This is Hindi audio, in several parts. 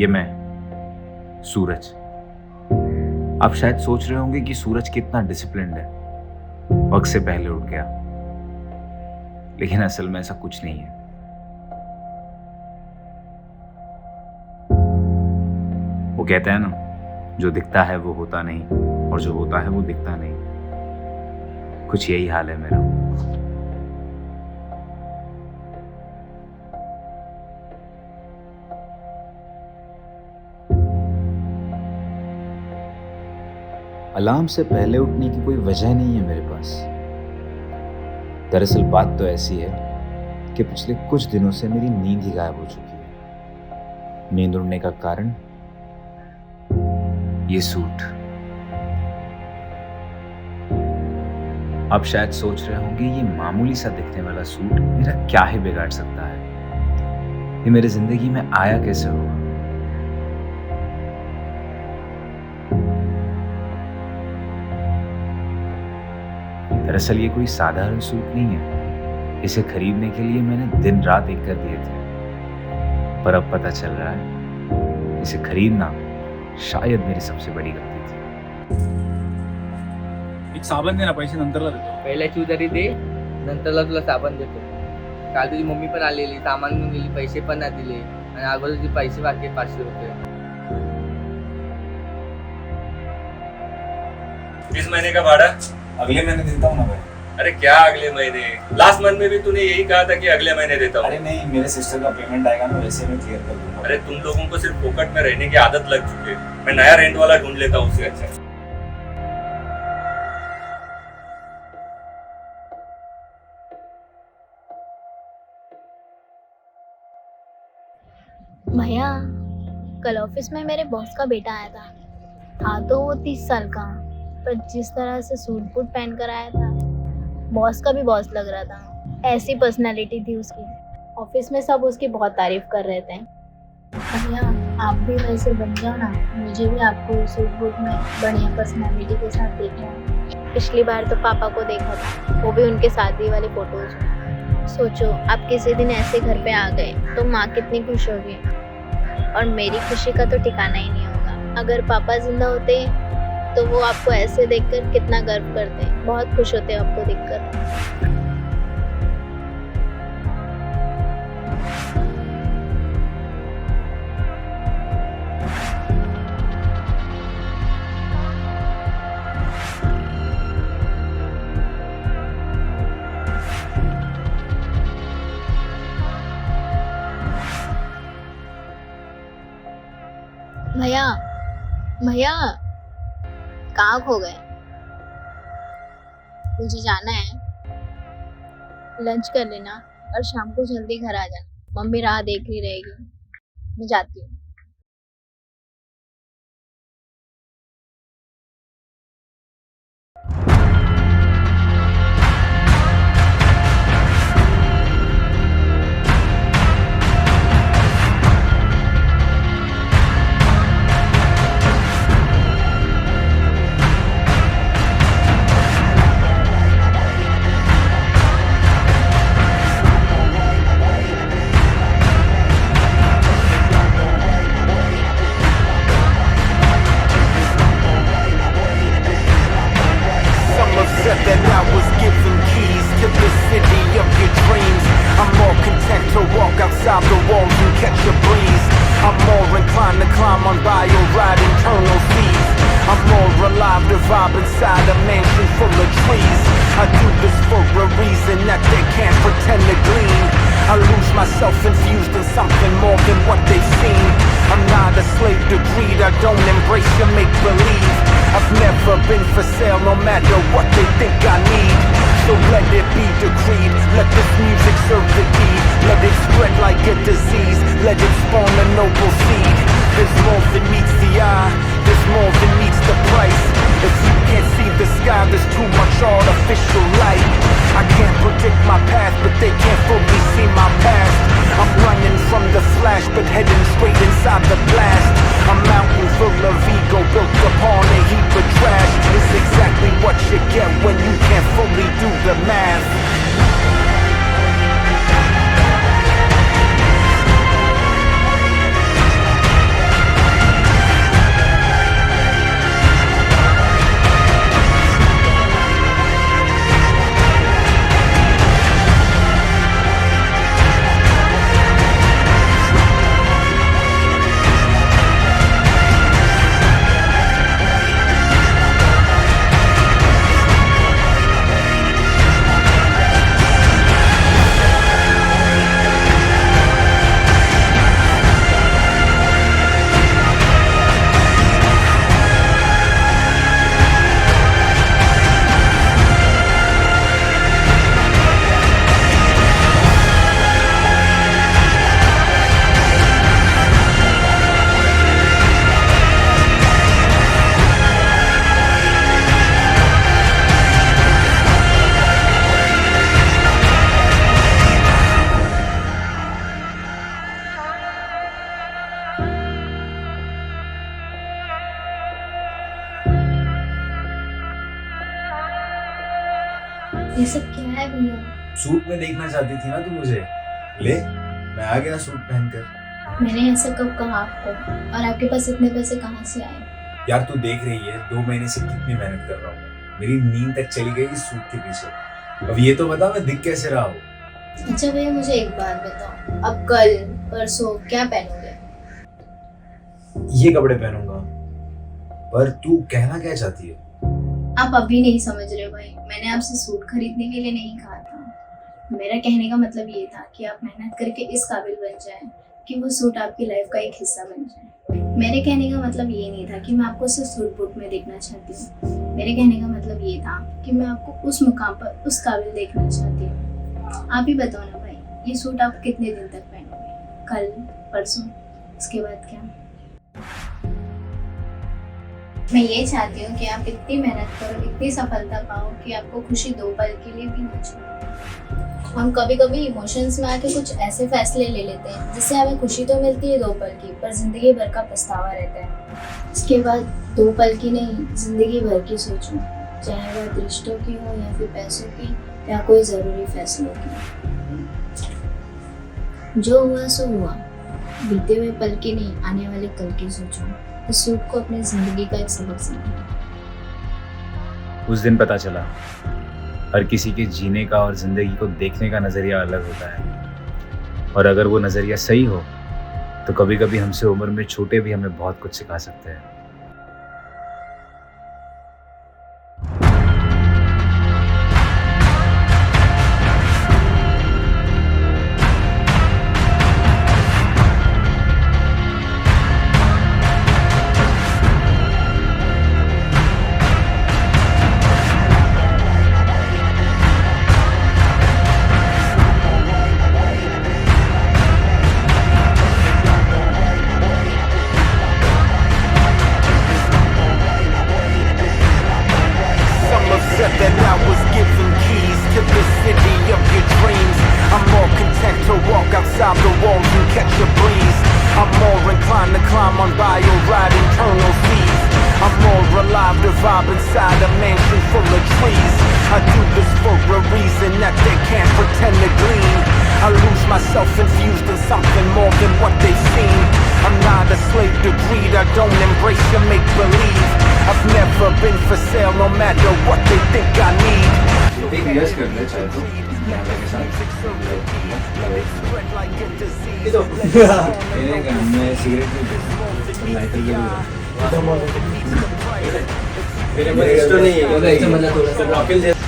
ये मैं, सूरज। आप शायद सोच रहे होंगे कि सूरज कितना डिसिप्लिन्ड है, वक्त से पहले उठ गया, लेकिन असल में ऐसा कुछ नहीं है। वो कहते हैं ना, जो दिखता है वो होता नहीं, और जो होता है वो दिखता नहीं। कुछ यही हाल है मेरा। अलार्म से पहले उठने की कोई वजह नहीं है मेरे पास। दरअसल बात तो ऐसी है कि पिछले कुछ दिनों से मेरी नींद ही गायब हो चुकी है। नींद उड़ने का कारण ये सूट। आप शायद सोच रहे होंगे ये मामूली सा दिखने वाला सूट मेरा क्या ही बिगाड़ सकता है, ये मेरी जिंदगी में आया कैसे होगा। दरअसल ये कोई साधारण सूट नहीं है। इसे खरीदने के लिए मैंने दिन रात एक कर दिए थे, पर अब पता चल रहा है इसे खरीदना शायद मेरी सबसे बड़ी गलती थी। एक साबण दे ना, पैसे नंतरला देतो. पहिल्या चिव तरी दे, नंतरला तुला साबण देतो. काल तुझी मम्मी पण आलेली, सामान घेऊन गेली, पैसे पण नाही दिले आणि अगोदर तुझे पैसे बाकी 500 रुपये. इस महीने का भाड़ा अगले महीने देता हूँ ना भाई। अरे क्या अगले महीने? लास्ट मंथ में भी तूने यही कहा था कि अगले महीने देता हूँ. अरे नहीं, मेरे सिस्टर का पेमेंट आएगा ना, वैसे मैं क्लियर कर दूंगा। अरे तुम लोगों को सिर्फ फोकट में रहने की आदत लग चुकी है. मैं नया रेंट वाला ढूंढ लेता हूँ उससे अच्छा. भैया, कल ऑफिस में मेरे बॉस का बेटा आया था तो वो 30 साल का, पर जिस तरह से सूट बूट पहन कर आया था, बॉस का भी बॉस लग रहा था। ऐसी पर्सनालिटी थी उसकी। ऑफिस में सब उसकी बहुत तारीफ कर रहे थे। भैया, आप भी वैसे बन जाओ ना, मुझे भी आपको सूट बूट में बढ़िया पर्सनालिटी के साथ देखना है। पिछली बार तो पापा को देखा था, वो भी उनके शादी वाले फोटोज में। सोचो, आप किसी दिन ऐसे घर पे आ गए तो माँ कितनी खुश होगी, और मेरी खुशी का तो ठिकाना ही नहीं होगा। अगर पापा जिंदा होते तो वो आपको ऐसे देखकर कितना गर्व करते, बहुत खुश होते आपको देखकर। भैया, भैया, कहाँ खो गए? मुझे जाना है, लंच कर लेना और शाम को जल्दी घर आ जाना। मम्मी राह देख रही रहेगी। मैं जाती हूँ। That I was given keys to the city of your dreams. I'm more content to walk outside the walls and catch a breeze. I'm more inclined to climb on bio ride internal seas. I'm more alive to vibe inside a mansion full of trees. I do this for a reason that they can't pretend to glean. I lose myself infused in something more than what they've seen. I'm not a slave to greed, I don't embrace your make-believe. I've never been for sale, no matter what they think I need. So let it be decreed, let this music serve the deed. Let it spread like a disease, let it spawn a noble seed. There's more than meets the eye, there's more than meets the price. If you can't see the sky, there's too much artificial light. I can't predict my path, but they can't fully see my past. I'm running from the flash, but heading straight inside the blast. A mountain full of ego built upon a heap of trash. It's exactly what you get when you can't fully do the math. ये सब क्या है भैया? सूट में देखना चाहती थी ना तू मुझे, ले मैं आ गया सूट पहनकर। मैंने ऐसा कब कहा आपको? और आपके पास इतने पैसे कहाँ से आए? यार तू देख रही है 2 महीने से कितनी मेहनत कर रहा हूँ, मेरी नींद तक चली गई इस सूट के पीछे। अब ये तो बता मैं दिख कैसे रहा हूँ। अच्छा भैया मुझे एक बात बताओ, अब कल परसों क्या पहनोगे? ये कपड़े पहनूंगा। पर तू कहना क्या चाहती है? आप अभी नहीं समझ रहे भाई, मैंने आपसे सूट खरीदने के लिए नहीं कहा था। मेरा कहने का मतलब ये था कि आप मेहनत करके इस काबिल बन जाएं कि वो सूट आपकी लाइफ का एक हिस्सा बन जाए। मेरे कहने का मतलब ये नहीं था कि मैं आपको सिर्फ सूट बूट में देखना चाहती हूँ। मेरे कहने का मतलब ये था कि मैं आपको उस मुकाम पर उस काबिल देखना चाहती हूँ। आप ही बताओ ना भाई, ये सूट आप कितने दिन तक पहनोगे? कल, परसों, उसके बाद क्या? मैं ये चाहती हूँ कि आप इतनी मेहनत करो, इतनी सफलता पाओ कि आपको खुशी 2 पल के लिए भी न छोड़े। हम कभी कभी इमोशंस में आके कुछ ऐसे फैसले ले लेते हैं जिससे हमें खुशी तो मिलती है 2 पल की, पर जिंदगी भर का पछतावा रहता है। इसके बाद 2 पल की नहीं, जिंदगी भर की सोचो, चाहे वह रिश्तों की हो या फिर पैसों की या कोई ज़रूरी फैसलों की। जो हुआ सो हुआ, बीते हुए पल की नहीं, आने वाले कल की सोचो। इस सूट को अपनी जिंदगी का एक सबक समझो। उस दिन पता चला हर किसी के जीने का और जिंदगी को देखने का नज़रिया अलग होता है, और अगर वो नज़रिया सही हो तो कभी कभी हमसे उम्र में छोटे भी हमें बहुत कुछ सिखा सकते हैं। That I was given keys to the city of your dreams. I'm more content to walk outside the walls and catch a breeze. I'm more inclined to climb on bio ride internal seas. I'm more alive to vibe inside a mansion full of trees. I do this for a reason that they can't pretend to glean. I lose myself infused in something more than what they've seen. I'm not a slave to greed, I don't embrace your make-believe. I've never been for sale, no matter what they think I need. एक यस कर ले चाहे तो के साथ ये तो मेरे घर में सिगरेट नहीं पीता, लाइटर जरूर है। मेरे स्टोर नहीं है, तो मतलब थोड़ा सा रॉकेल जैसा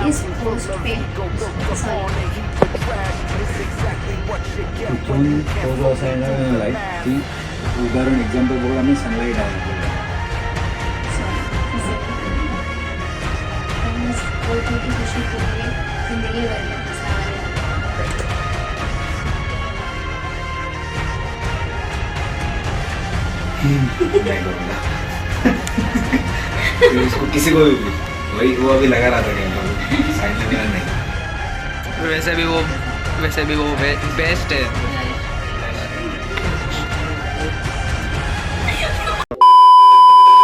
इस पोस्ट पे उदाहरण एग्जाम्पल बोला मैं सनलाइट आया खुशी के लिए जिंदगी भर में पछतावा रहता है। उसको किसी को भी वही वो अभी लगा रहा था क्या साइड में नहीं। वैसे भी वो बेस्ट है।